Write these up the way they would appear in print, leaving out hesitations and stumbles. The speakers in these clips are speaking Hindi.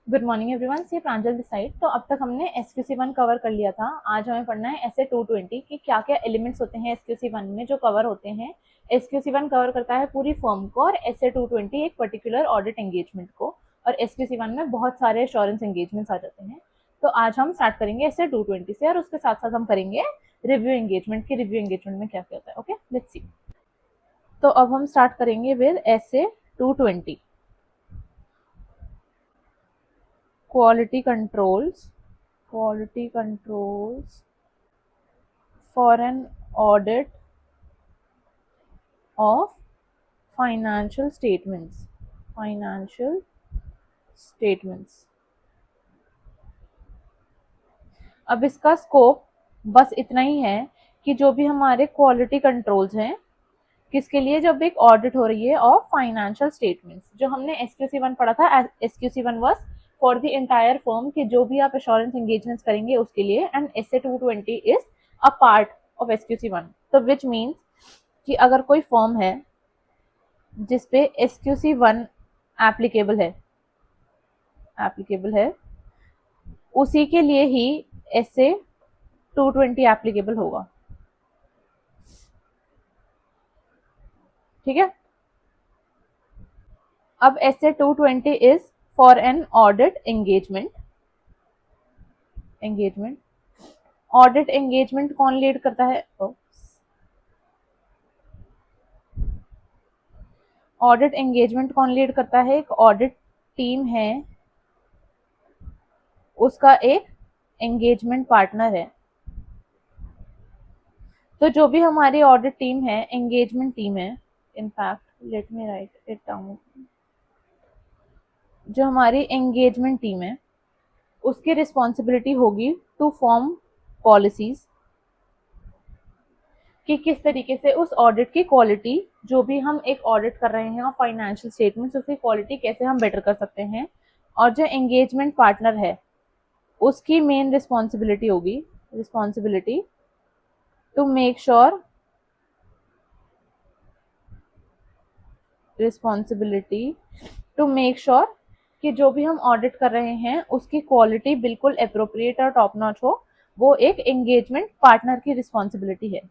गुड मॉर्निंग एवरीवन, से प्रांजल दिस साइड। तो अब तक हमने SQC1 कवर कर लिया था। आज हमें पढ़ना है SA220 कि क्या क्या एलिमेंट्स होते हैं SQC1 में जो कवर होते हैं। SQC1 कवर करता है पूरी फर्म को और SA220 एक पर्टिकुलर ऑडिट एंगेजमेंट को। और SQC1 में बहुत सारे एश्योरेंस एंगेजमेंट्स आ जाते हैं। तो आज हम स्टार्ट करेंगे SA220 से और उसके साथ साथ हम करेंगे रिव्यू एंगेजमेंट की रिव्यू एंगेजमेंट में क्या क्या होता है। Okay, let's see. तो अब हम स्टार्ट करेंगे with SA220 quality controls for an audit of financial statements। अब इसका स्कोप बस इतना ही है कि जो भी हमारे क्वालिटी कंट्रोल्स हैं किसके लिए, जब एक ऑडिट हो रही है ऑफ फाइनेंशियल स्टेटमेंट्स। जो हमने SQC1 पढ़ा था, SQC1 was for the entire firm कि जो भी आप एश्योरेंस एंगेजमेंट्स करेंगे उसके लिए, and SA220 is a part of SQC1। तो विच मीन्स कि अगर कोई फर्म है जिसपे SQC1 एप्लीकेबल है उसी के लिए ही SA220 एप्लीकेबल होगा। ठीक है। अब SA220 is for an audit engagement. Audit engagement कौन लीड करता है? ऑडिट एंगेजमेंट कौन लीड करता है? एक ऑडिट टीम है, उसका एक एंगेजमेंट पार्टनर है। तो जो भी हमारी ऑडिट टीम है, एंगेजमेंट टीम है, in fact let me right it down. जो हमारी एंगेजमेंट टीम है उसकी रिस्पॉन्सिबिलिटी होगी टू फॉर्म पॉलिसीज कि किस तरीके से उस ऑडिट की क्वालिटी, जो भी हम एक ऑडिट कर रहे हैं और फाइनेंशियल स्टेटमेंट्स, उसकी क्वालिटी कैसे हम बेटर कर सकते हैं। और जो एंगेजमेंट पार्टनर है उसकी मेन रिस्पॉन्सिबिलिटी होगी टू मेक श्योर कि जो भी हम ऑडिट कर रहे हैं उसकी क्वालिटी बिल्कुल अप्रोप्रिएट और टॉप नॉच हो। वो एक एंगेजमेंट पार्टनर की रिस्पॉन्सिबिलिटी है।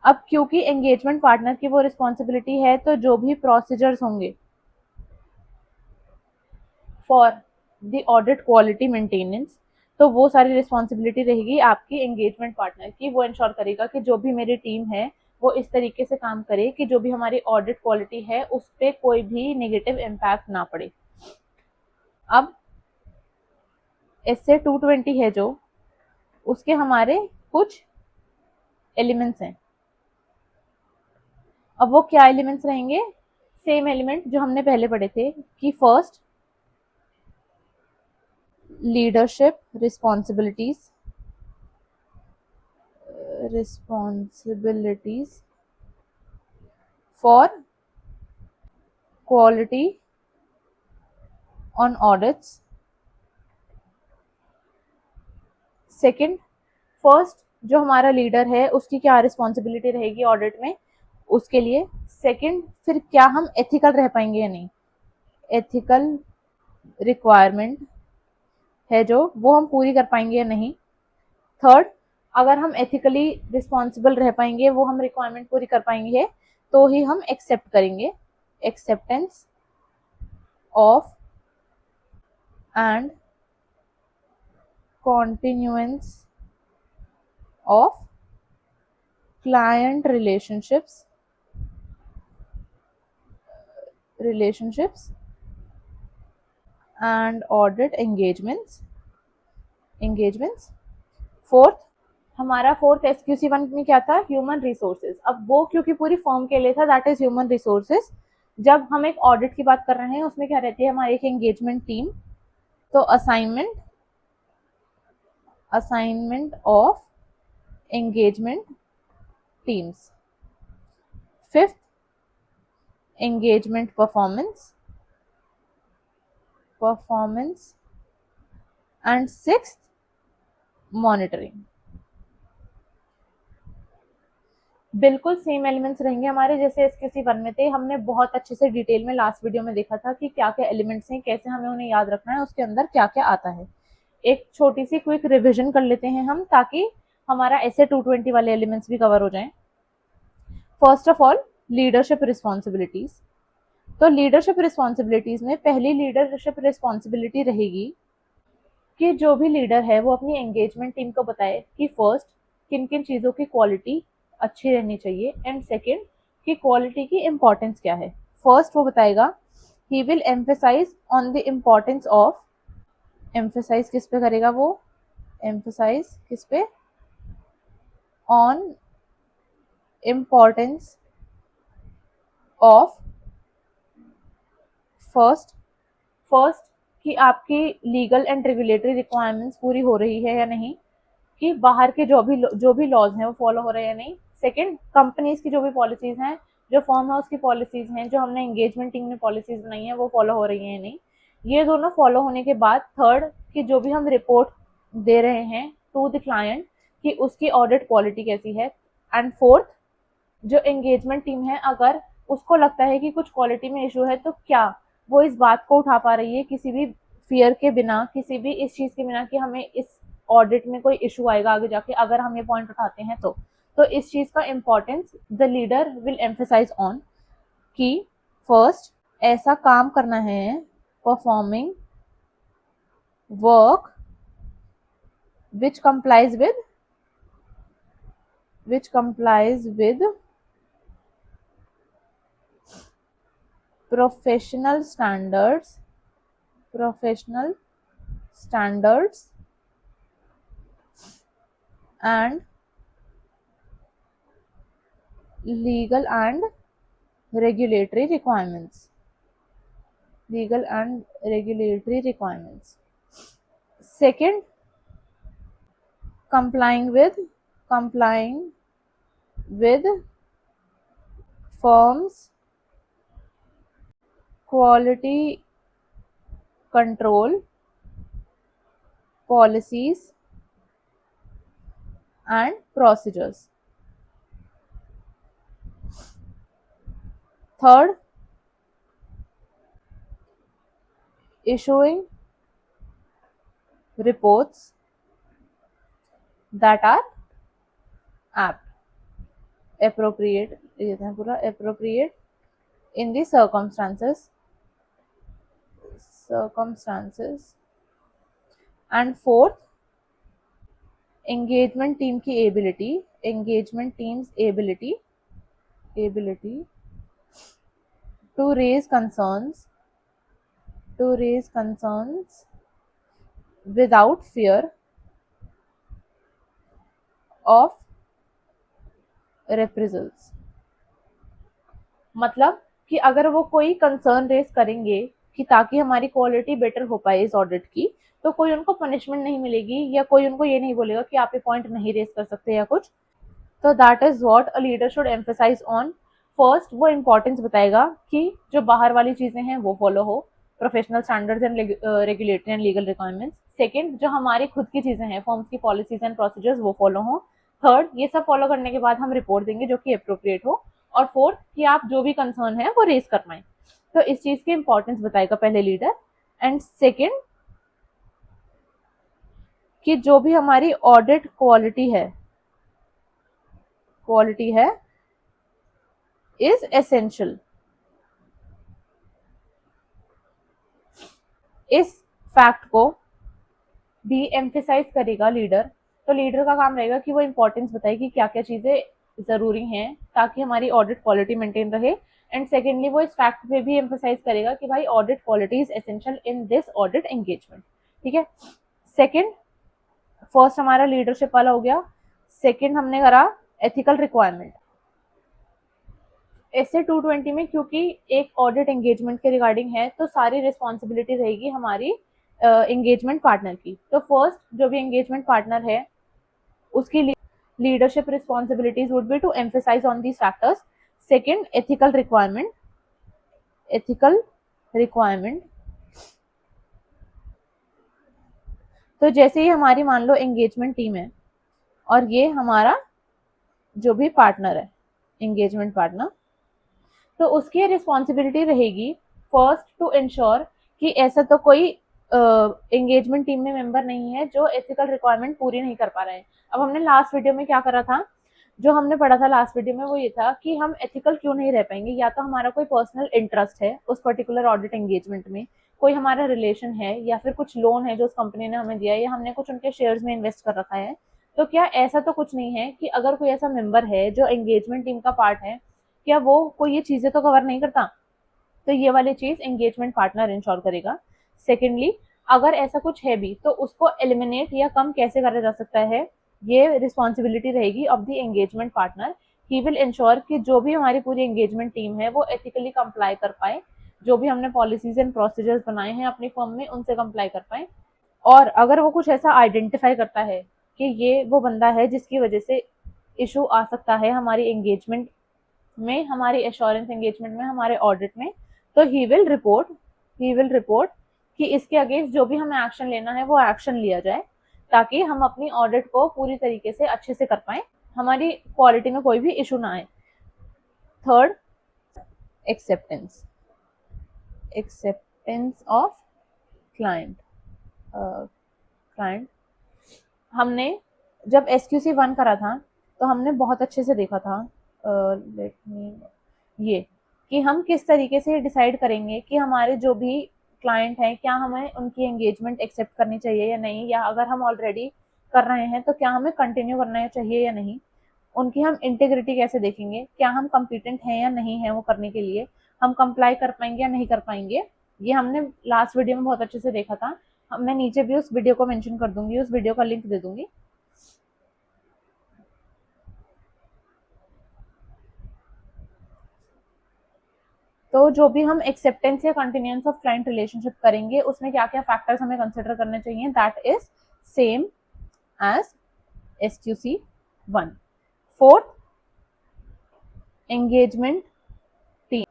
अब क्योंकि एंगेजमेंट पार्टनर की वो रिस्पॉन्सिबिलिटी है, तो जो भी प्रोसीजर्स होंगे for the audit quality maintenance, तो वो सारी रिस्पॉन्सिबिलिटी रहेगी आपकी एंगेजमेंट पार्टनर की। वो इंश्योर करेगा कि जो भी मेरी टीम है वो इस तरीके से काम करे कि जो भी हमारी ऑडिट क्वालिटी है उस पर कोई भी नेगेटिव इम्पैक्ट ना पड़े। अब SA220 है जो, उसके हमारे कुछ एलिमेंट्स हैं। अब वो क्या एलिमेंट्स रहेंगे? सेम एलिमेंट जो हमने पहले पढ़े थे कि first leadership responsibilities for quality on audits. Second, first जो हमारा लीडर है उसकी क्या रिस्पॉन्सिबिलिटी रहेगी ऑडिट में, उसके लिए। सेकंड, फिर क्या हम एथिकल रह पाएंगे या नहीं, एथिकल रिक्वायरमेंट है जो वो हम पूरी कर पाएंगे या नहीं। थर्ड, अगर हम एथिकली रिस्पॉन्सिबल रह पाएंगे, वो हम रिक्वायरमेंट पूरी कर पाएंगे, तो ही हम एक्सेप्ट करेंगे। Acceptance of and continuance of client relationships and audit engagements। Fourth, हमारा फोर्थ SQC1 में क्या था? Human resources. अब वो क्योंकि पूरी फर्म के लिए था, दैट इज ह्यूमन रिसोर्सेज। जब हम एक ऑडिट की बात कर रहे हैं उसमें क्या रहती है हमारी एक एंगेजमेंट टीम। तो assignment of engagement teams. Fifth, engagement performance, and sixth, monitoring। बिल्कुल सेम एलिमेंट्स रहेंगे हमारे जैसे SQC1 में थे। हमने बहुत अच्छे से डिटेल में लास्ट वीडियो में देखा था कि क्या क्या एलिमेंट्स हैं, कैसे हमें उन्हें याद रखना है, उसके अंदर क्या क्या आता है। एक छोटी सी क्विक रिविजन कर लेते हैं हम, ताकि हमारा ऐसे 220 वाले एलिमेंट्स भी कवर हो जाएं। First of all, leadership responsibilities. तो लीडरशिप रिस्पॉन्सिबिलिटीज में पहली लीडरशिप रिस्पॉन्सिबिलिटी रहेगी कि जो भी लीडर है वो अपनी एंगेजमेंट टीम को बताए कि फर्स्ट किन किन चीज़ों की क्वालिटी अच्छी रहनी चाहिए, एंड सेकेंड कि क्वालिटी की इम्पोर्टेंस क्या है। फर्स्ट वो बताएगा, he will emphasise on the importance of, emphasise किस पे करेगा वो, एम्फेसाइज किस पे, on importance of, first first कि आपकी लीगल एंड रेगुलेटरी रिक्वायरमेंट्स पूरी हो रही है या नहीं, कि बाहर के जो भी लॉज हैं वो फॉलो हो रहे हैं या नहीं। सेकंड, कंपनीज की जो भी पॉलिसीज हैं, जो फर्म हाउस की पॉलिसीज हैं, जो हमने एंगेजमेंट टीम में पॉलिसीज बनाई हैं वो फॉलो हो रही हैं या नहीं। ये दोनों फॉलो होने के बाद थर्ड, कि जो भी हम रिपोर्ट दे रहे हैं टू द क्लाइंट कि उसकी ऑडिट क्वालिटी कैसी है। एंड फोर्थ, जो एंगेजमेंट टीम है अगर उसको लगता है कि कुछ क्वालिटी में इशू है तो क्या वो इस बात को उठा पा रही है किसी भी फियर के बिना, किसी भी इस चीज के बिना कि हमें इस ऑडिट में कोई इशू आएगा आगे जाके अगर हम ये पॉइंट उठाते हैं तो इस चीज का importance the leader will emphasise on, कि फर्स्ट ऐसा काम करना है, performing work which complies with professional standards and legal and regulatory requirements. Second, complying with firms quality control policies and procedures. Third, issuing reports that are apt, appropriate in the circumstances. And fourth, engagement team's ability to raise concerns without fear of reprisals. मतलब कि अगर वो कोई कंसर्न रेज करेंगे कि ताकि हमारी क्वालिटी बेटर हो पाए इस ऑडिट की, तो कोई उनको पनिशमेंट नहीं मिलेगी या कोई उनको ये नहीं बोलेगा कि आप ये पॉइंट नहीं रेज कर सकते या कुछ। तो that is what a leader should emphasise on. First वो इंपॉर्टेंस बताएगा कि जो बाहर वाली चीजें हैं वो फॉलो हो, professional standards and regulatory and legal requirements. Second, जो हमारी खुद की चीजें हैं, फॉर्म्स की पॉलिसीज एंड प्रोसीजर्स वो फॉलो हो। थर्ड, ये सब फॉलो करने के बाद हम रिपोर्ट देंगे जो कि अप्रोप्रिएट हो। और फोर्थ, कि आप जो भी कंसर्न है वो रेज कर पाए। तो इस चीज की इंपॉर्टेंस बताएगा पहले लीडर। एंड सेकेंड, कि जो भी हमारी ऑडिट क्वालिटी है इज एसेंशियल। इस फैक्ट को भी एम्फेसाइज करेगा लीडर। तो लीडर का काम रहेगा कि वो इंपॉर्टेंस बताए कि क्या क्या चीजें जरूरी हैं ताकि हमारी ऑडिट क्वालिटी मेंटेन रहे। एंड सेकेंडली वो इस फैक्ट पे भी एम्फेसाइज करेगा कि भाई audit quality is essential in this audit engagement. ठीक है। सेकेंड, फर्स्ट हमारा लीडरशिप वाला हो गया। सेकेंड हमने करा एथिकल रिक्वायरमेंट। ऐसे 220 में क्योंकि एक ऑडिट एंगेजमेंट के रिगार्डिंग है तो सारी रिस्पॉन्सिबिलिटी रहेगी हमारी एंगेजमेंट पार्टनर की। तो फर्स्ट जो भी एंगेजमेंट पार्टनर है उसकी leadership responsibilities would be to emphasise on these factors. Second, ethical requirement. तो जैसे ही हमारी मान लो एंगेजमेंट टीम है और ये हमारा जो भी पार्टनर है, एंगेजमेंट पार्टनर, तो उसकी रिस्पॉन्सिबिलिटी रहेगी फर्स्ट टू इंश्योर कि ऐसा तो कोई एंगेजमेंट टीम में मेंबर नहीं है जो एथिकल रिक्वायरमेंट पूरी नहीं कर पा रहे हैं। अब हमने लास्ट वीडियो में क्या करा था, जो हमने पढ़ा था लास्ट वीडियो में वो ये था कि हम एथिकल क्यों नहीं रह पाएंगे, या तो हमारा कोई पर्सनल इंटरेस्ट है उस पर्टिकुलर ऑडिट एंगेजमेंट में, कोई हमारा रिलेशन है, या फिर कुछ लोन है जो उस कंपनी ने हमें दिया है, या हमने कुछ उनके शेयर्स में इन्वेस्ट कर रखा है। तो क्या ऐसा तो कुछ नहीं है कि अगर कोई ऐसा मेंबर है जो एंगेजमेंट टीम का पार्ट है, क्या वो कोई ये चीजें तो कवर नहीं करता? तो ये वाली चीज एंगेजमेंट पार्टनर इंश्योर करेगा। सेकेंडली, अगर ऐसा कुछ है भी तो उसको एलिमिनेट या कम कैसे करा जा सकता है, ये रिस्पॉन्सिबिलिटी रहेगी of the engagement partner. He will ensure कि जो भी हमारी पूरी एंगेजमेंट टीम है वो एथिकली कंप्लाई कर पाए, जो भी हमने पॉलिसीज एंड प्रोसीजर्स बनाए हैं अपनी फर्म में उनसे कंप्लाई कर पाए। और अगर वो कुछ ऐसा आइडेंटिफाई करता है कि ये वो बंदा है जिसकी वजह से इशू आ सकता है हमारी एंगेजमेंट में, हमारी एश्योरेंस एंगेजमेंट में, हमारे ऑडिट में, तो ही विल रिपोर्ट कि इसके अगेंस्ट जो भी हमें एक्शन लेना है वो एक्शन लिया जाए, ताकि हम अपनी ऑडिट को पूरी तरीके से अच्छे से कर पाए, हमारी क्वालिटी में कोई भी इशू ना आए। Third, acceptance acceptance of client. Client, हमने जब SQC 1 करा था तो हमने बहुत अच्छे से देखा था, लेट मी, ये कि हम किस तरीके से डिसाइड करेंगे कि हमारे जो भी क्लाइंट हैं क्या हमें उनकी एंगेजमेंट एक्सेप्ट करनी चाहिए या नहीं, या अगर हम ऑलरेडी कर रहे हैं तो क्या हमें कंटिन्यू करना चाहिए या नहीं। उनकी हम इंटीग्रिटी कैसे देखेंगे, क्या हम कम्पिटेंट हैं या नहीं है वो करने के लिए, हम कंप्लाई कर पाएंगे या नहीं कर पाएंगे, ये हमने लास्ट वीडियो में बहुत अच्छे से देखा था। मैं नीचे भी उस वीडियो को मेंशन कर दूंगी, उस वीडियो का लिंक दे दूंगी। तो जो भी हम एक्सेप्टेंस या कंटिन्यूएंस ऑफ क्लाइंट रिलेशनशिप करेंगे उसमें क्या क्या फैक्टर्स हमें कंसिडर करने चाहिए, that is same as SQC 1। Fourth, engagement team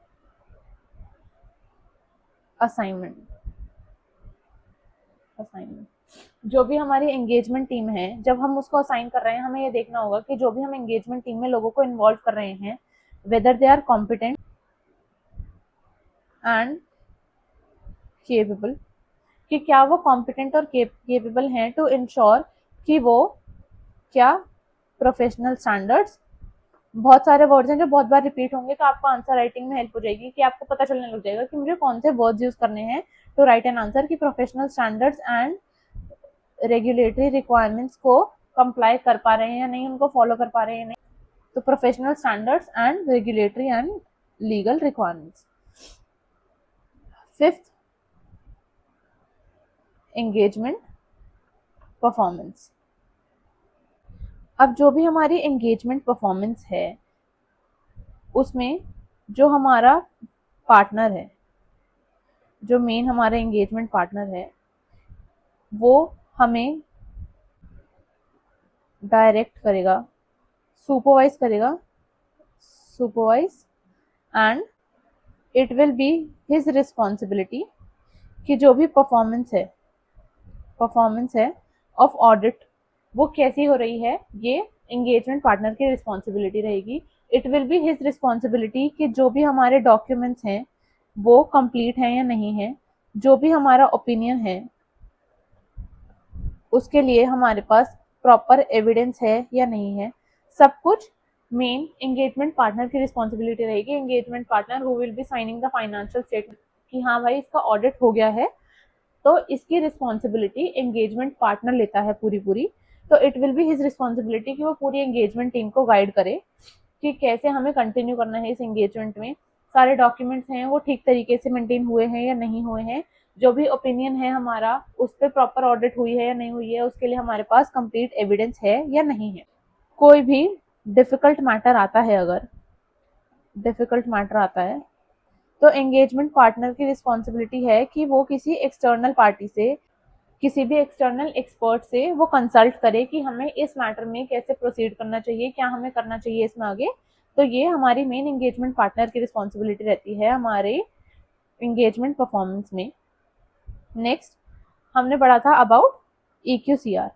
assignment. जो भी हमारी एंगेजमेंट टीम है, जब हम उसको असाइन कर रहे हैं हमें ये देखना होगा कि जो भी हम एंगेजमेंट टीम में लोगों को इन्वॉल्व कर रहे हैं, whether they are competent and capable, कि क्या वो कॉम्पिटेंट और केपेबल हैं टू इंश्योर कि वो क्या प्रोफेशनल स्टैंडर्ड्स, बहुत सारे वर्ड्स हैं जो बहुत बार रिपीट होंगे तो आपको आंसर राइटिंग में हेल्प हो जाएगी कि आपको पता चलने लग जाएगा कि मुझे कौन से वर्ड्स यूज करने हैं टू राइट एन आंसर, कि professional standards and regulatory requirements को कंप्लाई कर पा रहे हैं या नहीं, उनको फॉलो कर पा रहे हैं या नहीं। तो professional standards and regulatory and legal requirements. Fifth, engagement performance. अब जो भी हमारी एंगेजमेंट परफॉर्मेंस है उसमें जो हमारा पार्टनर है, जो मेन हमारा एंगेजमेंट पार्टनर है, वो हमें डायरेक्ट करेगा, supervise and it will be his responsibility कि जो भी परफॉर्मेंस है ऑफ ऑडिट वो कैसी हो रही है, ये एंगेजमेंट पार्टनर की रिस्पॉन्सिबिलिटी रहेगी। It will be his responsibility कि जो भी हमारे डॉक्यूमेंट्स हैं वो कंप्लीट हैं या नहीं है, जो भी हमारा ओपिनियन है उसके लिए हमारे पास प्रॉपर एविडेंस है या नहीं है, सब कुछ मेन एंगेजमेंट पार्टनर की रिस्पॉन्सिबिलिटी रहेगी। Engagement partner who will be signing the financial statement कि हाँ भाई इसका ऑडिट हो गया है, तो इसकी रिस्पॉन्सिबिलिटी एंगेजमेंट पार्टनर लेता है पूरी। तो it will be his responsibility कि वो पूरी एंगेजमेंट टीम को गाइड करे कि कैसे हमें कंटिन्यू करना है इस एंगेजमेंट में, सारे डॉक्यूमेंट्स हैं वो ठीक तरीके से मेंटेन हुए हैं या नहीं हुए हैं, जो भी ओपिनियन है हमारा उस पर प्रॉपर ऑडिट हुई है या नहीं हुई है, उसके लिए हमारे पास कंप्लीट एविडेंस है या नहीं है। कोई भी डिफिकल्ट मैटर आता है, अगर डिफिकल्ट मैटर आता है तो एंगेजमेंट पार्टनर की रिस्पॉन्सिबिलिटी है कि वो किसी एक्सटर्नल पार्टी से, किसी भी एक्सटर्नल एक्सपर्ट से वो कंसल्ट करे कि हमें इस मैटर में कैसे प्रोसीड करना चाहिए, क्या हमें करना चाहिए इसमें आगे। तो ये हमारी मेन एंगेजमेंट पार्टनर की रिस्पॉन्सिबिलिटी रहती है हमारे एंगेजमेंट परफॉर्मेंस में। नेक्स्ट हमने पढ़ा था अबाउट EQCR।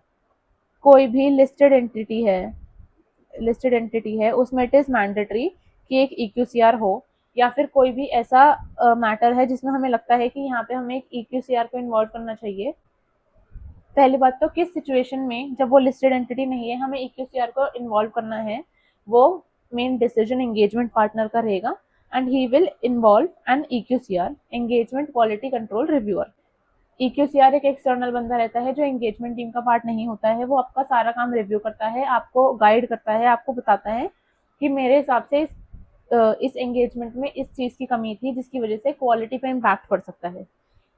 कोई भी लिस्टेड एंटिटी है उसमें इट इज मैंडेटरी कि एक EQCR हो, या फिर कोई भी ऐसा मैटर है जिसमें हमें लगता है कि यहाँ पे हमें एक EQCR को इन्वॉल्व करना चाहिए। पहली बात तो किस सिचुएशन में, जब वो लिस्टेड एंटिटी नहीं है, हमें EQCR को इन्वॉल्व करना है, वो मेन डिसीजन एंगेजमेंट पार्टनर का रहेगा, and he will involve N EQCR, engagement quality control reviewer. EQCR एक एक्सटर्नल बंदा रहता है जो एंगेजमेंट टीम का पार्ट नहीं होता है, वो आपका सारा काम रिव्यू करता है, आपको गाइड करता है, आपको बताता है कि मेरे हिसाब से इस एंगेजमेंट में इस चीज़ की कमी थी जिसकी वजह से क्वालिटी पे इम्पैक्ट पड़ सकता है।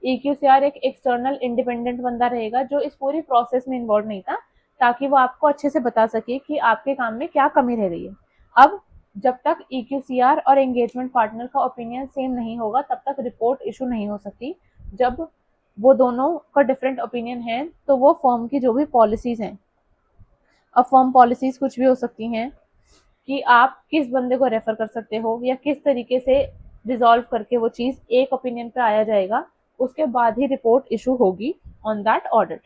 EQCR एक एक्सटर्नल इंडिपेंडेंट बंदा रहेगा जो इस पूरी प्रोसेस में इन्वॉल्व नहीं था, ताकि वो आपको अच्छे से बता सके कि आपके काम में क्या कमी रह रही है। अब जब तक EQCR और एंगेजमेंट पार्टनर का ओपिनियन सेम नहीं होगा तब तक रिपोर्ट इशू नहीं हो सकती। जब वो दोनों का डिफरेंट ओपिनियन है तो वो फर्म की जो भी पॉलिसीज हैं, अब फर्म पॉलिसीज कुछ भी हो सकती हैं कि आप किस बंदे को रेफर कर सकते हो या किस तरीके से रिजॉल्व करके वो चीज़ एक ओपिनियन पे आया जाएगा, उसके बाद ही रिपोर्ट इशू होगी ऑन दैट ऑडिट।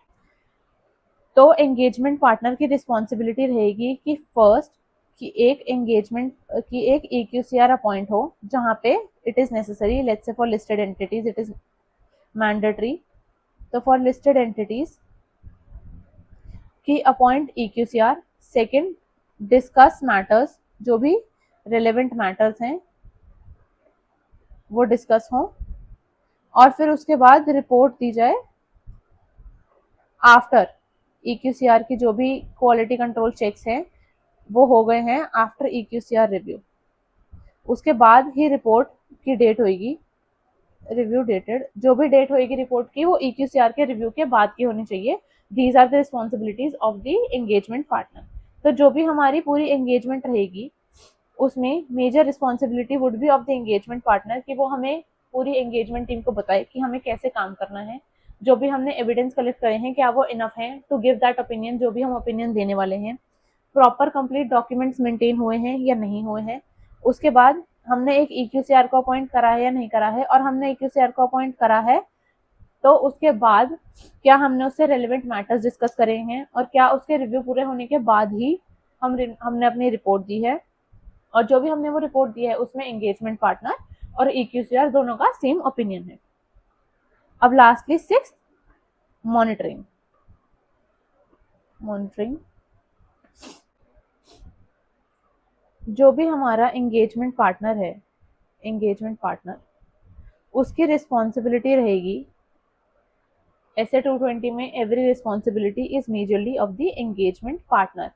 तो एंगेजमेंट पार्टनर की रिस्पॉन्सिबिलिटी रहेगी कि फर्स्ट कि एक EQCR अपॉइंट हो जहाँ पे it is necessary, let's say for listed entities it is mandatory. तो फॉर लिस्टेड एंटिटीज की appoint EQCR। Second, discuss matters, जो भी रिलेवेंट मैटर्स हैं वो डिस्कस हों, और फिर उसके बाद रिपोर्ट दी जाए आफ्टर EQCR की जो भी क्वालिटी कंट्रोल चेक्स हैं वो हो गए हैं आफ्टर EQCR रिव्यू। उसके बाद ही रिपोर्ट की डेट होगी, रिव्यू डेटेड जो भी डेट होगी रिपोर्ट की वो EQCR के रिव्यू के बाद की होनी चाहिए। These are the responsibilities of the engagement partner. तो जो भी हमारी पूरी एंगेजमेंट रहेगी उसमें major responsibility would be of the engagement partner कि वो हमें पूरी एंगेजमेंट टीम को बताए कि हमें कैसे काम करना है, जो भी हमने एविडेंस कलेक्ट करे हैं क्या वो इनफ है टू गिव दैट ओपिनियन, जो भी हम ओपिनियन देने वाले हैं, प्रॉपर कंप्लीट डॉक्यूमेंट्स मेंटेन हुए हैं या नहीं हुए हैं। उसके बाद हमने एक EQCR को अपॉइंट करा है या नहीं करा है, और हमने EQCR को अपॉइंट करा है तो उसके बाद क्या हमने उससे रेलेवेंट मैटर्स डिस्कस करे हैं, और क्या उसके रिव्यू पूरे होने के बाद ही हमने अपनी रिपोर्ट दी है, और जो भी हमने वो रिपोर्ट दी है उसमें एंगेजमेंट पार्टनर और EQCR दोनों का सेम ओपिनियन है। अब लास्टली सिक्स्थ, मॉनिटरिंग। जो भी हमारा एंगेजमेंट पार्टनर उसकी रिस्पॉन्सिबिलिटी रहेगी, SA 220 में every responsibility is majorly of the engagement partner,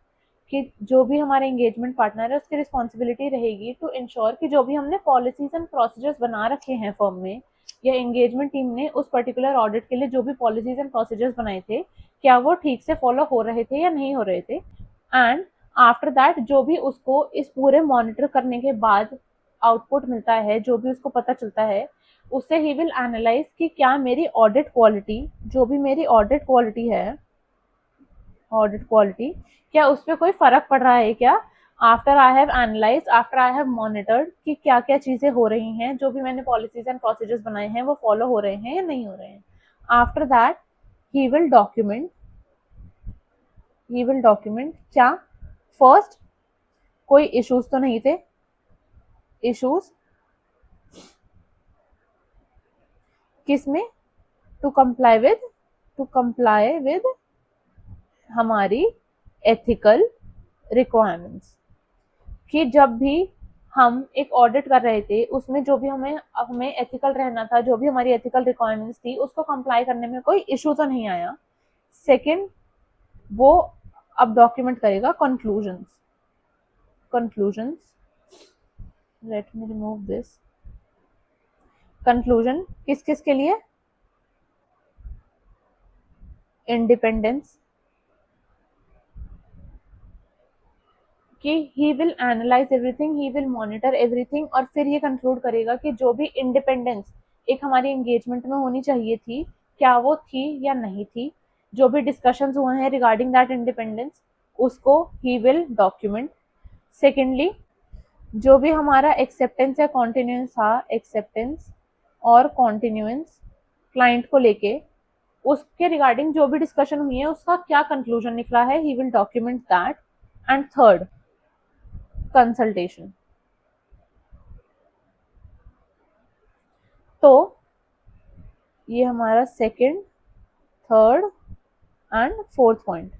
कि जो भी हमारे एंगेजमेंट पार्टनर है उसकी रिस्पॉन्सिबिलिटी रहेगी टू इंश्योर कि जो भी हमने पॉलिसीज एंड प्रोसीजर्स बना रखे हैं फर्म में, या एंगेजमेंट टीम ने उस पर्टिकुलर ऑडिट के लिए जो भी पॉलिसीज एंड प्रोसीजर्स बनाए थे क्या वो ठीक से फॉलो हो रहे थे या नहीं हो रहे थे। एंड आफ्टर दैट जो भी उसको इस पूरे मॉनिटर करने के बाद आउटपुट मिलता है, जो भी उसको पता चलता है, उससे ही विल एनालाइज कि क्या मेरी ऑडिट क्वालिटी, जो भी मेरी ऑडिट क्वालिटी क्या उस पर कोई फर्क पड़ रहा है क्या, after I have analyse, after I have monitored कि क्या क्या चीजें हो रही हैं, जो भी मैंने पॉलिसीज एंड प्रोसीजर्स बनाए हैं वो फॉलो हो रहे हैं या नहीं हो रहे हैं। After that he will document क्या, फर्स्ट कोई इश्यूज तो नहीं थे, इश्यूज किसमें, टू कंप्लाई विद हमारी एथिकल रिक्वायरमेंट्स, कि जब भी हम एक ऑडिट कर रहे थे उसमें जो भी हमें एथिकल रहना था, जो भी हमारी एथिकल रिक्वायरमेंट्स थी उसको कंप्लाई करने में कोई इशू तो नहीं आया। सेकंड, वो अब डॉक्यूमेंट करेगा conclusions. Let me remove this. Conclusion किस किस के लिए, इंडिपेंडेंस, कि he will analyse everything, he will monitor everything, और फिर ये कंक्लूड करेगा कि जो भी इंडिपेंडेंस एक हमारी एंगेजमेंट में होनी चाहिए थी क्या वो थी या नहीं थी, जो भी डिस्कशंस हुए हैं रिगार्डिंग दैट इंडिपेंडेंस उसको ही विल डॉक्यूमेंट। सेकेंडली, जो भी हमारा एक्सेप्टेंस या कॉन्टिन्यूएंस था, एक्सेप्टेंस और कॉन्टिन्यूएंस क्लाइंट को लेके उसके रिगार्डिंग जो भी डिस्कशन हुई है उसका क्या कंक्लूजन निकला है, he will document that. And third, consultation, तो ये हमारा second, third and fourth point.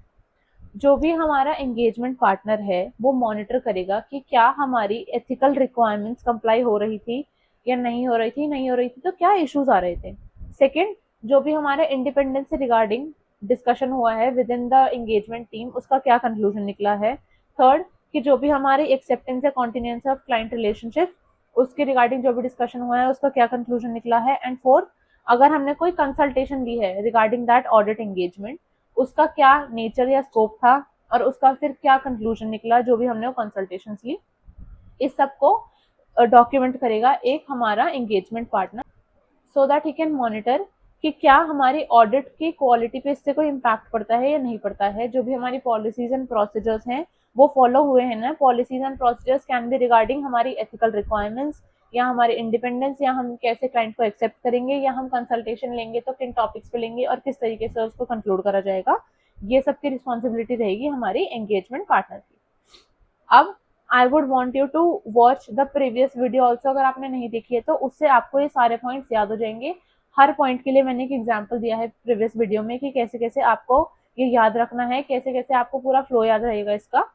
जो भी हमारा एंगेजमेंट पार्टनर है वो मॉनिटर करेगा कि क्या हमारी एथिकल रिक्वायरमेंट्स कंप्लाई हो रही थी या नहीं हो रही थी, नहीं हो रही थी तो क्या इश्यूज आ रहे थे। सेकंड, जो भी हमारे इंडिपेंडेंस से रिगार्डिंग डिस्कशन हुआ है with in the engagement team, उसका क्या कंक्लूजन निकला है। थर्ड, कि जो भी हमारी एक्सेप्टेंस या कॉन्टिन्यूंस ऑफ क्लाइंट रिलेशनशिप, उसके रिगार्डिंग जो भी डिस्कशन हुआ है उसका क्या कंक्लूजन निकला है। एंड फोर्थ, अगर हमने कोई कंसल्टेशन ली है रिगार्डिंग दैट ऑडिट एंगेजमेंट, उसका क्या नेचर या स्कोप था और उसका फिर क्या कंक्लूजन निकला जो भी हमने वो कंसल्टेशन ली। इस सब को डॉक्यूमेंट करेगा एक हमारा engagement partner, so that he can monitor कि क्या हमारी ऑडिट की क्वालिटी पे इससे कोई इम्पैक्ट पड़ता है या नहीं पड़ता है। जो भी हमारी पॉलिसीज एंड प्रोसीजर्स हैं वो फॉलो हुए हैं ना। Policies and procedures can be regarding हमारी एथिकल रिक्वायरमेंट्स या हमारे इंडिपेंडेंस, या हम कैसे क्लाइंट को एक्सेप्ट करेंगे, या हम कंसल्टेशन लेंगे तो किन टॉपिक्स पे लेंगे और किस तरीके से उसको कंक्लूड करा जाएगा। ये सब की रिस्पॉन्सिबिलिटी रहेगी हमारी एंगेजमेंट पार्टनर की। अब I would want you to watch the previous video also, अगर आपने नहीं देखी है तो उससे आपको ये सारे पॉइंट्स याद हो जाएंगे। हर पॉइंट के लिए मैंने एक एग्जाम्पल दिया है प्रीवियस वीडियो में कि कैसे कैसे आपको ये याद रखना है, कैसे कैसे आपको पूरा फ्लो याद रहेगा इसका।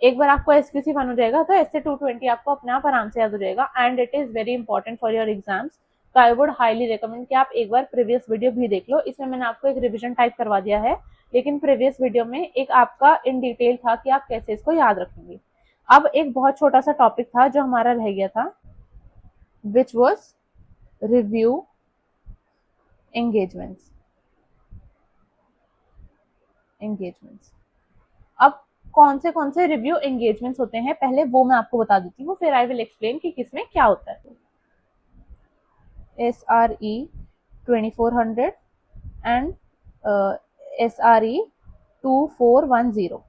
एक बार आपको SQC 1 हो जाएगा तो SC 220 आपको अपने आप आराम से याद हो जाएगा, and it is very important for your exams. तो आई वुड हाईली रिकमेंड कि आप एक बार प्रीवियस वीडियो भी देख लो। इसमें मैंने आपको एक रिविजन टाइप करवा दिया है, लेकिन प्रीवियस वीडियो में एक आपका इन डिटेल था कि आप कैसे इसको याद रखेंगे। अब एक बहुत छोटा सा टॉपिक था जो हमारा रह गया था, विच वॉज रिव्यू एंगेजमेंट्स। अब कौन से रिव्यू एंगेजमेंट्स होते हैं पहले वो मैं आपको बता देती हूँ, फिर आई विल एक्सप्लेन कि किसमें क्या होता है। SRE 2400 and SRE 2410,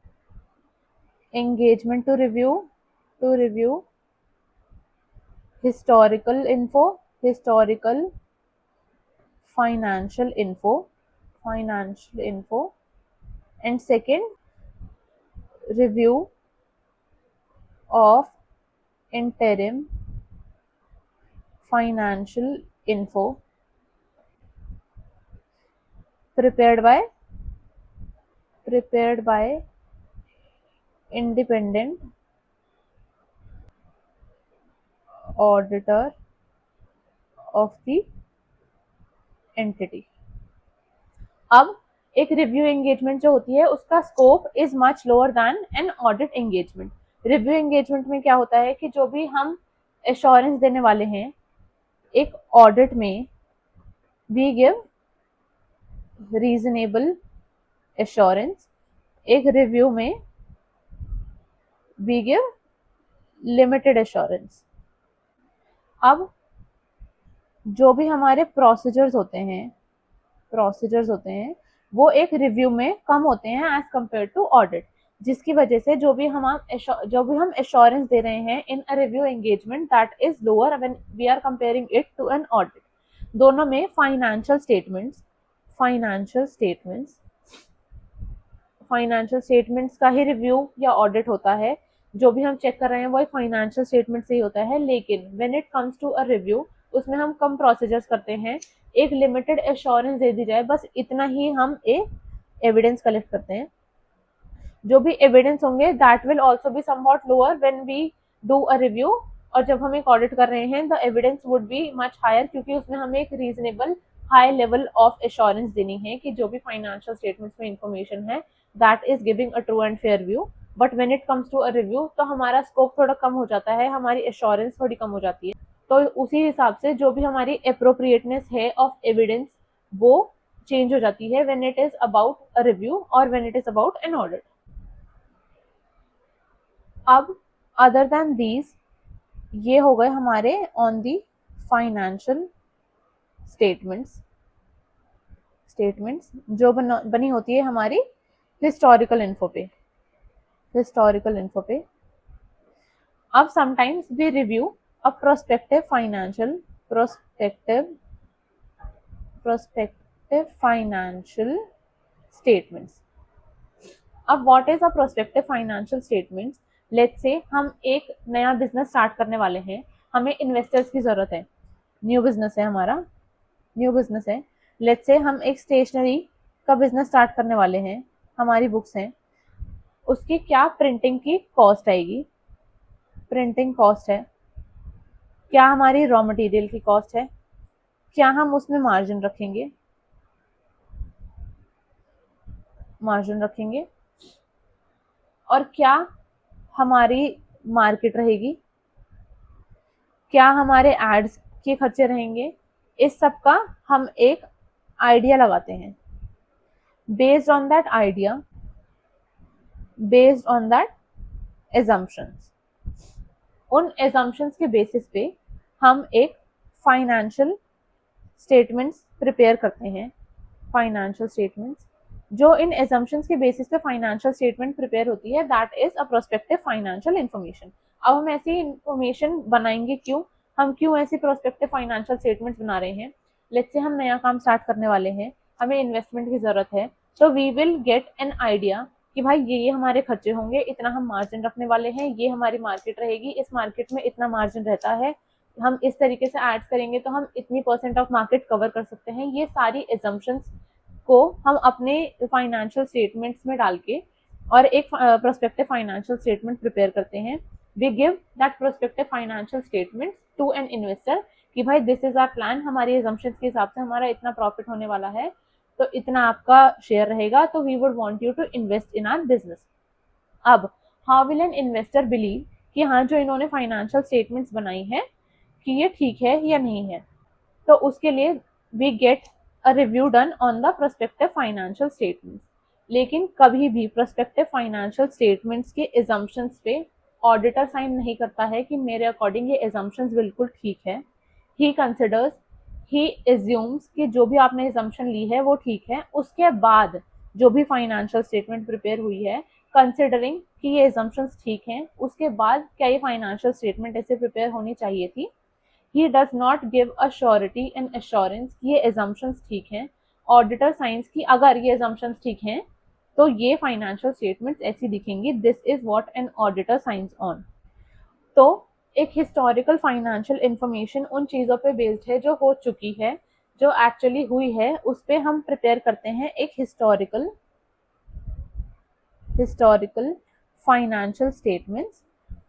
engagement to review historical financial info, and second, review of interim financial info prepared by independent auditor of the entity। अब एक रिव्यू एंगेजमेंट जो होती है उसका scope is much lower than an audit engagement. Review engagement में क्या होता है कि जो भी हम एश्योरेंस देने वाले हैं एक ऑडिट में, वी गिव रीजनेबल एश्योरेंस, एक रिव्यू में वी गिव लिमिटेड एश्योरेंस। अब जो भी हमारे प्रोसीजर्स होते हैं वो एक रिव्यू में कम होते हैं एज कम्पेयर टू ऑडिट, जिसकी वजह से जो भी हम एश्योरेंस दे रहे हैं in a review engagement that is lower when we are comparing it to an audit. दोनों में फाइनेंशियल स्टेटमेंट्स का ही रिव्यू या ऑडिट होता है। जो भी हम चेक कर रहे हैं वो फाइनेंशियल स्टेटमेंट से ही होता है, लेकिन when it comes to a review उसमें हम कम प्रोसीजर्स करते हैं, एक लिमिटेड एश्योरेंस दे दी जाए, बस इतना ही हम एक एविडेंस कलेक्ट करते हैं। जो भी एविडेंस होंगे that will also be somewhat lower when we do a review, और जब हम एक ऑडिट कर रहे हैं the evidence would be much higher, क्योंकि उसमें हमें एक reasonable high level of assurance देनी है कि जो भी फाइनेंशियल स्टेटमेंट्स में इंफॉर्मेशन है that is giving a true and fair view. But when it comes to a review तो हमारा स्कोप थोड़ा कम हो जाता है, हमारी एश्योरेंस थोड़ी कम हो जाती है। तो उसी हिसाब से जो भी हमारी अप्रोप्रिएटनेस है ऑफ एविडेंस वो चेंज हो जाती है when it is about a review और when it is about an audit. अब अदर देन दीज, ये हो गए हमारे ऑन दी फाइनेंशियल स्टेटमेंट्स जो बनी होती है हमारी हिस्टोरिकल इन्फो पे। अब sometimes we review a prospective financial statements. अब what is a prospective financial statements? Let's say हम एक नया बिजनेस स्टार्ट करने वाले हैं, हमें इन्वेस्टर्स की जरूरत है, न्यू बिजनेस है हमारा, न्यू बिजनेस है। लेट्स से हम एक स्टेशनरी का बिजनेस स्टार्ट करने वाले हैं, हमारी बुक्स हैं, उसकी क्या प्रिंटिंग की कॉस्ट आएगी, प्रिंटिंग कॉस्ट है, क्या हमारी रॉ मटेरियल की कॉस्ट है, क्या हम उसमें मार्जिन रखेंगे, मार्जिन रखेंगे, और क्या हमारी मार्केट रहेगी, क्या हमारे एड्स के खर्चे रहेंगे। इस सब का हम एक आइडिया लगाते हैं। Based on that idea, based on that assumptions, उन एजम्पशंस के बेसिस पे हम एक फाइनेंशियल स्टेटमेंट्स प्रिपेयर करते हैं। फाइनेंशियल स्टेटमेंट्स, जो इन एजम्पशंस के बेसिस पे फाइनेंशियल स्टेटमेंट प्रिपेयर होती है, that is a prospective financial information. अब हम ऐसी इन्फॉर्मेशन बनाएंगे क्यों, हम क्यों ऐसी प्रोस्पेक्टिव फाइनेंशियल स्टेटमेंट्स बना रहे हैं। लेट्स से हम नया काम स्टार्ट करने वाले हैं, हमें इन्वेस्टमेंट की जरूरत है, तो we will get an idea कि भाई ये हमारे खर्चे होंगे, इतना हम मार्जिन रखने वाले हैं, ये हमारी मार्केट रहेगी, इस मार्केट में इतना मार्जिन रहता है, हम इस तरीके से एड्स करेंगे तो हम इतनी परसेंट ऑफ मार्केट कवर कर सकते हैं। ये सारी एजम्पशंस को हम अपने फाइनेंशियल स्टेटमेंट्स में डाल के और एक प्रोस्पेक्टिव फाइनेंशियल स्टेटमेंट प्रिपेयर करते हैं। We give that prospective financial statement to an investor कि भाई दिस इज आवर प्लान, हमारी एजम्पशंस के हिसाब से हमारा इतना प्रॉफिट होने वाला है, तो इतना आपका शेयर रहेगा, तो we would want you to invest in our business. अब how will an investor believe कि हाँ जो इन्होंने फाइनेंशियल स्टेटमेंट्स बनाई है कि ये ठीक है या नहीं है। तो उसके लिए we get a review done on the prospective financial statements. लेकिन कभी भी प्रोस्पेक्टिव फाइनेंशियल स्टेटमेंट्स के एजम्पशंस पे ऑडिटर साइन नहीं करता है कि मेरे अकॉर्डिंग ये एजम्पशंस बिल्कुल ठीक है। ही कंसिडर्स, ही एज्यूम्स कि जो भी आपने एजम्पशन ली है वो ठीक है। उसके बाद जो भी फाइनेंशियल स्टेटमेंट प्रिपेयर हुई है, कंसिडरिंग कि ये एजम्पशंस ठीक हैं, उसके बाद क्या ये फाइनेंशियल स्टेटमेंट ऐसे प्रिपेयर होनी चाहिए थी। He does not give a surety and assurance कि ये assumptions ठीक हैं। ऑडिटर साइंस की अगर ये assumptions ठीक हैं तो ये फाइनेंशियल स्टेटमेंट्स ऐसी दिखेंगी। This is what an auditor science on. तो एक हिस्टोरिकल फाइनेंशियल इंफॉर्मेशन उन चीज़ों पे बेस्ड है जो हो चुकी है, जो एक्चुअली हुई है, उस पे हम प्रिपेयर करते हैं एक हिस्टोरिकल फाइनेंशियल स्टेटमेंट्स।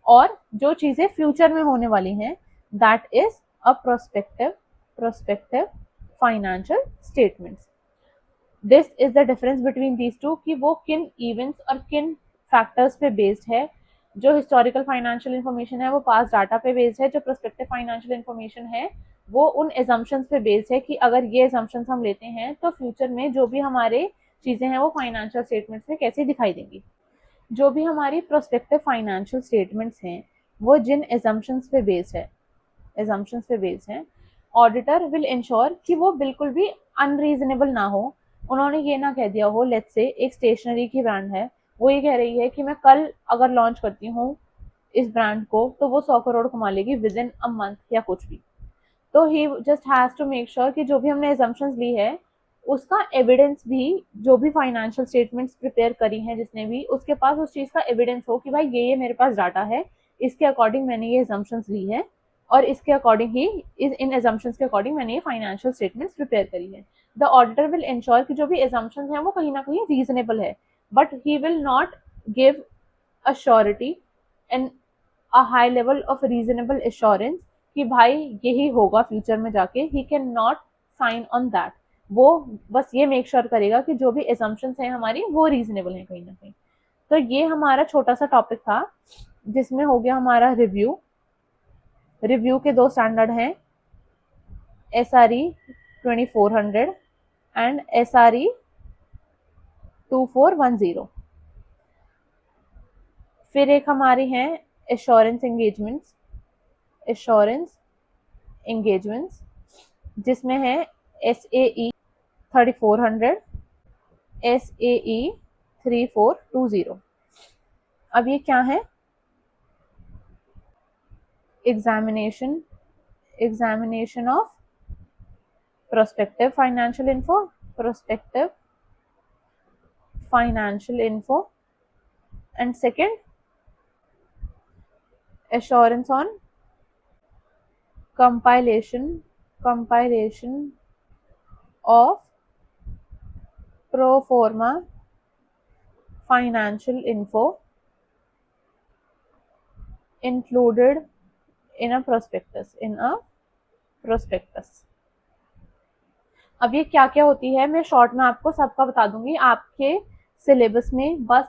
और जो चीज़ें फ्यूचर में होने वाली हैं, that is a prospective financial statements. This is the difference between these two कि वो किन इवेंट्स और किन फैक्टर्स पे बेस्ड है। जो हिस्टोरिकल फाइनेंशियल इंफॉर्मेशन है वो पास्ट डाटा पे बेस्ड है, जो प्रोस्पेक्टिव फाइनेंशियल इंफॉर्मेशन है वो उन एजम्पशंस पे बेस्ड है कि अगर ये एजम्पशंस हम लेते हैं तो फ्यूचर में जो भी हमारे चीज़ें हैं वो फाइनेंशियल स्टेटमेंट्स में कैसे दिखाई देंगी। जो भी हमारी प्रोस्पेक्टिव फाइनेंशियल स्टेटमेंट्स हैं वो जिन एजम्पशंस पे बेस्ड है, एजम्पशंस पे बेस्ड हैं, ऑडिटर विल इंश्योर कि वो बिल्कुल भी अनरीजनेबल ना हो। उन्होंने ये ना कह दिया हो, लेट्स से एक स्टेशनरी की ब्रांड है, वो ये कह रही है कि मैं कल अगर लॉन्च करती हूँ इस ब्रांड को तो वो 100 करोड़ कमा लेगी विद इन अ मंथ या कुछ भी। तो he just has to make sure कि जो भी हमने एजम्पशंस ली है उसका एविडेंस भी, जो भी फाइनेंशियल स्टेटमेंट्स प्रिपेयर करी हैं जिसने भी, उसके पास उस चीज़ का एविडेंस हो कि भाई ये मेरे पास डाटा है, इसके अकॉर्डिंग मैंने ये एजम्पशंस ली है और इसके अकॉर्डिंग ही इन एजम्पशंस के अकॉर्डिंग मैंने ये फाइनेंशियल स्टेटमेंट्स प्रिपेयर करी है। द ऑडिटर विल इंश्योर कि जो भी एजम्पशंस हैं वो कहीं ना कहीं रीजनेबल है, but he will not give a surety and a high level of reasonable assurance कि भाई यही होगा फ्यूचर में जाके। He can not sign on that. वो बस ये मेक श्योर करेगा कि जो भी एजम्पशंस हैं हमारी वो रीजनेबल हैं कहीं ना कहीं। तो ये हमारा छोटा सा टॉपिक था जिसमें हो गया हमारा रिव्यू। रिव्यू के दो स्टैंडर्ड हैं, SRE 2400 एंड SRE 2410। फिर एक हमारी हैं एश्योरेंस एंगेजमेंट्स, एश्योरेंस एंगेजमेंट्स जिसमें है SAE 3400, SAE 3420। अब ये क्या है, examination of prospective financial info and second assurance on compilation compilation of pro forma financial info included in a prospectus। अब ये क्या क्या होती है मैं शॉर्ट में आपको सबका बता दूंगी। आपके सिलेबस में बस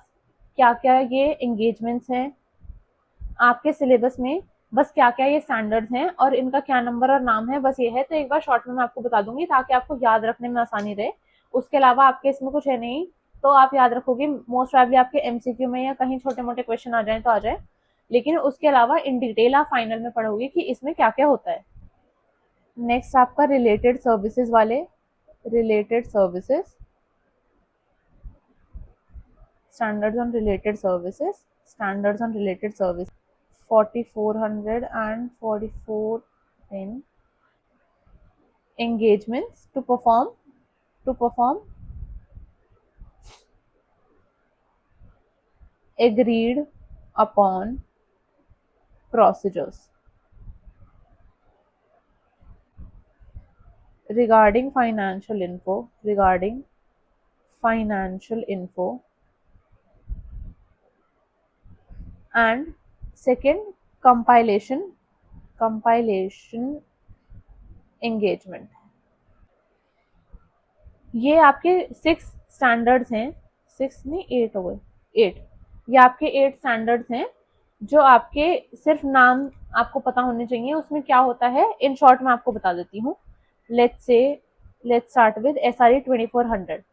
क्या क्या ये एंगेजमेंट्स हैं, आपके सिलेबस में बस क्या क्या ये स्टैंडर्ड्स हैं और इनका क्या नंबर और नाम है, बस ये है। तो एक बार शॉर्ट में मैं आपको बता दूंगी ताकि आपको याद रखने में आसानी रहे। उसके अलावा आपके इसमें कुछ है नहीं तो आप याद रखोगे। मोस्ट प्रॉबेबली आपके एमसीक्यू में या कहीं छोटे मोटे क्वेश्चन आ जाए तो आ जाए, लेकिन उसके अलावा इन डिटेल आप फाइनल में पढ़ोगे कि इसमें क्या क्या होता है। नेक्स्ट आपका रिलेटेड सर्विसेज वाले, related services, standards on related services, standards on related service 4400 and 4410 engagements to perform agreed upon procedures regarding financial info and second compilation engagement। ये आपके 6 स्टैंडर्ड्स हैं, 6 नहीं 8 हो गए, 8। ये आपके 8 स्टैंडर्ड्स हैं जो आपके सिर्फ नाम आपको पता होने चाहिए उसमें क्या होता है। इन शॉर्ट मैं आपको बता देती हूँ। Let's start with SRE 2400।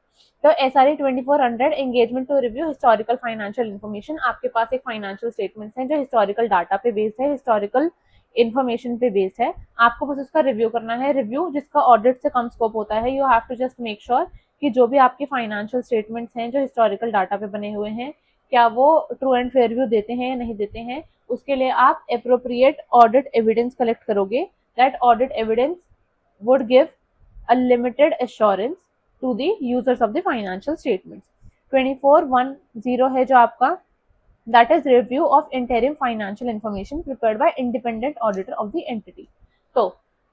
तो SRE 2400 engagement to review historical financial information. आपके पास एक फाइनेंशियल स्टेटमेंट्स हैं जो हिस्टोरिकल डाटा पे बेस्ड है, हिस्टोरिकल इन्फॉर्मेशन पे बेस्ड है। आपको बस उसका रिव्यू करना है। रिव्यू जिसका ऑडिट से कम स्कोप होता है, you have to just make sure कि जो भी आपके फाइनेंशियल स्टेटमेंट्स हैं जो हिस्टोरिकल डाटा पे बने हुए हैं क्या वो ट्रू एंड फेयर व्यू देते हैं या नहीं देते हैं। उसके लिए आप अप्रोप्रिएट ऑडिट एविडेंस कलेक्ट करोगे। That audit evidence would give a limited assurance to the users of the financial statements. 2410 है जो आपका, that is review of interim financial information prepared by independent auditor of the entity। तो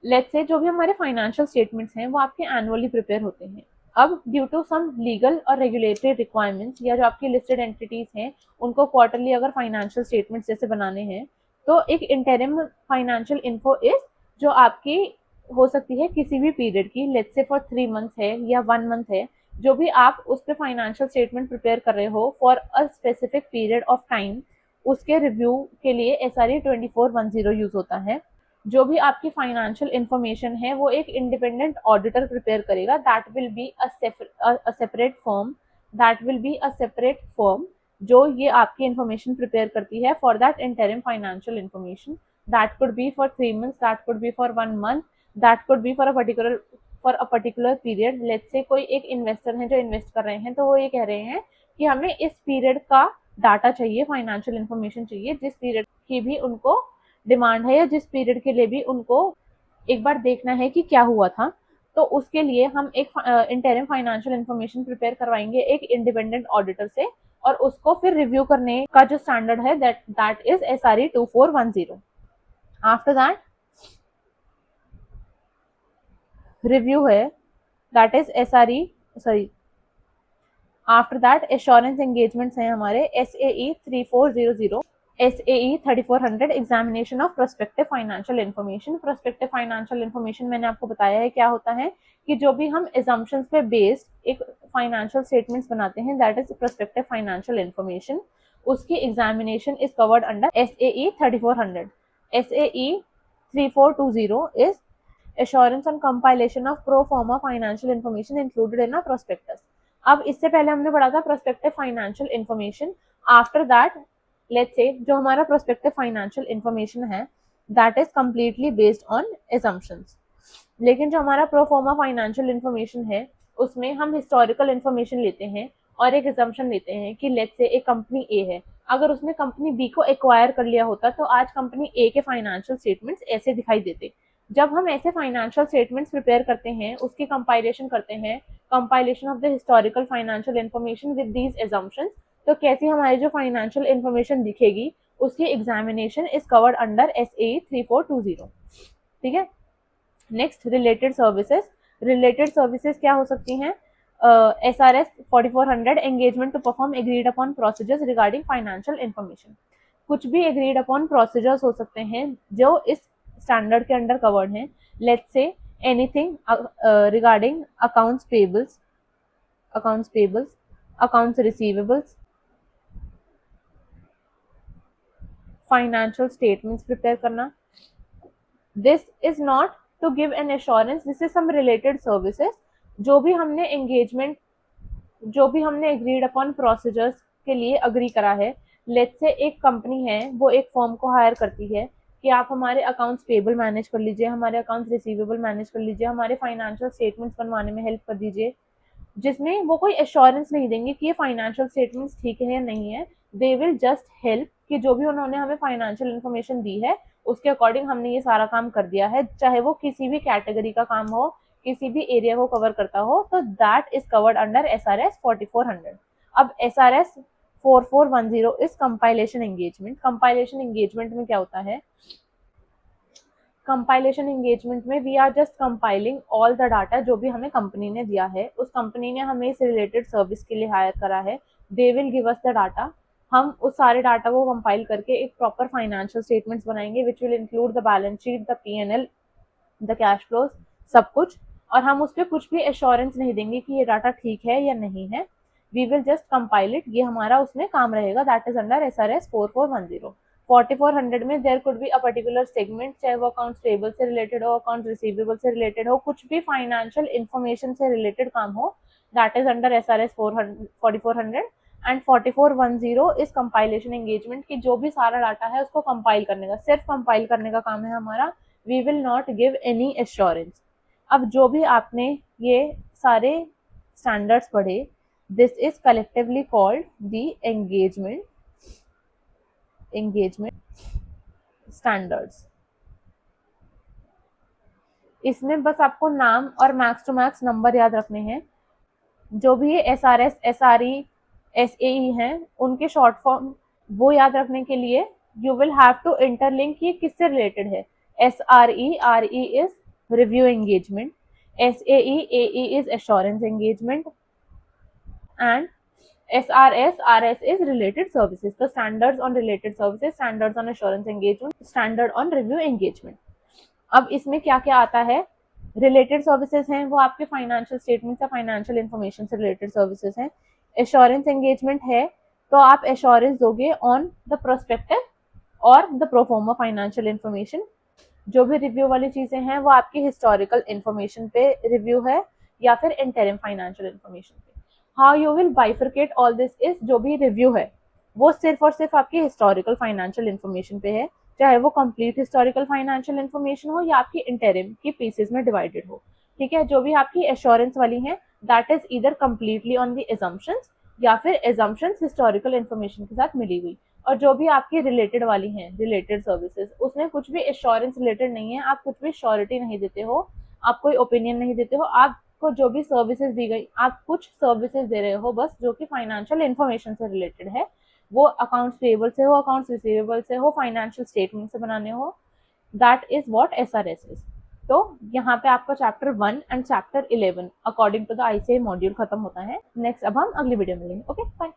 लेट्स से जो भी हमारे फाइनेंशियल स्टेटमेंट्स हैं वो आपके एनुअली प्रिपेयर होते हैं। अब ड्यू टू सम लीगल और रेगुलेटरी रिक्वायरमेंट्स या जो आपकी लिस्टेड एंटिटीज हैं उनको क्वार्टरली अगर फाइनेंशियल स्टेटमेंट्स जैसे बनाने हैं तो एक इंटरिम फाइनेंशियल इन्फो इज जो आपकी हो सकती है किसी भी पीरियड की, लेट्स से फॉर 3 मंथ्स है या 1 मंथ है, जो भी आप उस पे फाइनेंशियल स्टेटमेंट प्रिपेयर कर रहे हो for a specific period of time, उसके रिव्यू के लिए SRE 2410 यूज होता है। जो भी आपकी फाइनेंशियल इंफॉर्मेशन है वो एक इंडिपेंडेंट ऑडिटर प्रिपेयर करेगा। That will be a separate firm जो ये आपकी इंफॉर्मेशन प्रिपेयर करती है for that interim financial information. That could be for 3 months, that could be for 1 month, that could be for a particular period. Let's say कोई एक इन्वेस्टर है जो इन्वेस्ट कर रहे हैं तो वो ये कह रहे हैं कि हमें इस पीरियड का डाटा चाहिए, फाइनेंशियल इंफॉर्मेशन चाहिए, जिस पीरियड की भी उनको डिमांड है या जिस पीरियड के लिए भी उनको एक बार देखना है कि क्या हुआ था। तो उसके लिए हम एक इंटरिम फाइनेंशियल इंफॉर्मेशन प्रिपेयर करवाएंगे एक इंडिपेंडेंट ऑडिटर से और उसको फिर रिव्यू करने का जो स्टैंडर्ड है that is SRE 2410। After that review है that is after that assurance engagements हैं हमारे SAE 3400, SAE 3400 examination of prospective financial information. Prospective financial information मैंने आपको बताया है क्या होता है कि जो भी हम एजम्पशंस पे बेस्ड एक फाइनेंशियल स्टेटमेंट्स बनाते हैं that is prospective financial information. उसकी examination is covered under SAE 3400। SAE 3420 is assurance on compilation of pro forma financial information included in a prospectus। अब इससे पहले हमने पढ़ा था prospective financial information. After that let's say जो हमारा प्रोस्पेक्टिव फाइनेंशियल इन्फॉर्मेशन है that is completely based on assumptions, लेकिन जो हमारा प्रो फॉर्मा फाइनेंशियल इन्फॉर्मेशन है उसमें हम हिस्टोरिकल इन्फॉर्मेशन लेते हैं और एक एजम्पशन लेते हैं कि लेट्स से एक कंपनी ए है, अगर उसने कंपनी बी को एक्वायर कर लिया होता तो आज कंपनी ए के फाइनेंशियल स्टेटमेंट्स ऐसे दिखाई देते। जब हम ऐसे फाइनेंशियल स्टेटमेंट्स प्रिपेयर करते हैं, उसकी कंपाइलेशन करते हैं, compilation of the historical financial information with these assumptions, तो कैसी हमारी जो फाइनेंशियल इन्फॉर्मेशन दिखेगी उसकी examination is covered under SAE 3420। ठीक है। Next related services. Related services क्या हो सकती हैं? SRS 4400 engagement to perform agreed upon procedures regarding financial information. कुछ भी एग्रीड अपॉन प्रोसीजर्स हो सकते हैं जो इस स्टैंडर्ड के अंडर कवर्ड हैं। Let's say anything regarding accounts payables, accounts receivables, financial statements prepare करना। This is not to give an assurance, this is some related services. जो भी हमने एंगेजमेंट, जो भी हमने एग्रीड अपॉन प्रोसीजर्स के लिए अग्री करा है। लेट्स से एक कंपनी है, वो एक फर्म को हायर करती है कि आप हमारे अकाउंट्स पेबल मैनेज कर लीजिए, हमारे अकाउंट्स रिसीवेबल मैनेज कर लीजिए, हमारे फाइनेंशियल स्टेटमेंट्स बनवाने में हेल्प कर दीजिए, जिसमें वो कोई एश्योरेंस नहीं देंगे कि ये फाइनेंशियल स्टेटमेंट्स ठीक है या नहीं है। दे विल जस्ट हेल्प कि जो भी उन्होंने हमें फाइनेंशियल इन्फॉर्मेशन दी है उसके अकॉर्डिंग हमने ये सारा काम कर दिया है, चाहे वो किसी भी कैटेगरी का काम हो, किसी भी एरिया को कवर करता हो, तो that is covered under SRS 4400। अब SRS 4410 is compilation engagement. Compilation engagement में क्या होता है? कंपाइलेशन एंगेजमेंट में we are just compiling all the data जो भी हमें कंपनी ने दिया है। उस कंपनी ने हमें इस रिलेटेड सर्विस के लिए हायर करा है, they will give us the data. हम उस सारे डाटा को कंपाइल करके एक प्रॉपर फाइनेंशियल स्टेटमेंट्स बनाएंगे which will include the balance sheet, the P&L, the cash flows, सब कुछ। और हम उस पर कुछ भी एश्योरेंस नहीं देंगे कि ये डाटा ठीक है या नहीं है। We will just compile it, ये हमारा उसमें काम रहेगा। That is under SRS 4410। 4400 में there could be a particular segment, चाहे वो अकाउंट्स पेबल से रिलेटेड हो, अकाउंट्स रिसीवेबल से रिलेटेड हो, कुछ भी फाइनेंशियल इंफॉर्मेशन से रिलेटेड काम हो, that is under SRS 4400। And 4410 is compilation engagement की जो भी सारा डाटा है उसको कंपाइल करने का, सिर्फ कंपाइल करने का काम है हमारा। We will not give any assurance. अब जो भी आपने ये सारे स्टैंडर्ड्स पढ़े, this is collectively called the engagement standards. इसमें बस आपको नाम और मैक्स टू मैक्स नंबर याद रखने हैं। जो भी ये SRS, SRE, SAE हैं उनके शॉर्ट फॉर्म वो याद रखने के लिए you will have to interlink ये किससे रिलेटेड है। SRE, RE is review engagement, SAE, AE is assurance engagement, and SRS, RS is related services. The standards on related services, standards on assurance engagement, standard on review engagement. अब इसमें क्या क्या आता है? रिलेटेड सर्विसेज हैं वो आपके फाइनेंशियल स्टेटमेंट या फाइनेंशियल इंफॉर्मेशन से रिलेटेड सर्विसेज हैं। एश्योरेंस एंगेजमेंट है तो आप एश्योरेंस दोगे ऑन द प्रोस्पेक्टिव और द प्रोफॉर्मा फाइनेंशियल इंफॉर्मेशन। जो भी रिव्यू वाली चीजें हैं वो आपकी हिस्टोरिकल इंफॉर्मेशन पे रिव्यू है या फिर इंटरिम फाइनेंशियल इंफॉर्मेशन पे। How you will bifurcate all this is, जो भी रिव्यू है वो सिर्फ और सिर्फ आपकी हिस्टोरिकल फाइनेंशियल इंफॉर्मेशन पे है, चाहे वो कंप्लीट हिस्टोरिकल फाइनेंशियल इंफॉर्मेशन हो या आपकी इंटरिम की पीसेस में डिवाइडेड हो। ठीक है, जो भी आपकी एश्योरेंस वाली है दैट इज इधर कंप्लीटली ऑन द एजम्पशंस या फिर एजम्पशंस हिस्टोरिकल इंफॉर्मेशन के साथ मिली हुई। और जो भी आपकी रिलेटेड वाली हैं, रिलेटेड सर्विसेज, उसमें कुछ भी एश्योरेंस रिलेटेड नहीं है, आप कुछ भी श्योरिटी नहीं देते हो, आप कोई ओपिनियन नहीं देते हो, आपको जो भी सर्विसेज दी गई आप कुछ सर्विसेज दे रहे हो बस जो कि फाइनेंशियल इंफॉर्मेशन से रिलेटेड है। वो अकाउंट्स पेएबल से हो, अकाउंट्स रिसीवेबल से हो, फाइनेंशियल स्टेटमेंट से बनाने हो, that is what SRS is. तो यहाँ पे आपका chapter 1 and chapter 11 according to the ICAI module खत्म होता है। नेक्स्ट अब हम अगली वीडियो में मिलेंगे। Okay bye.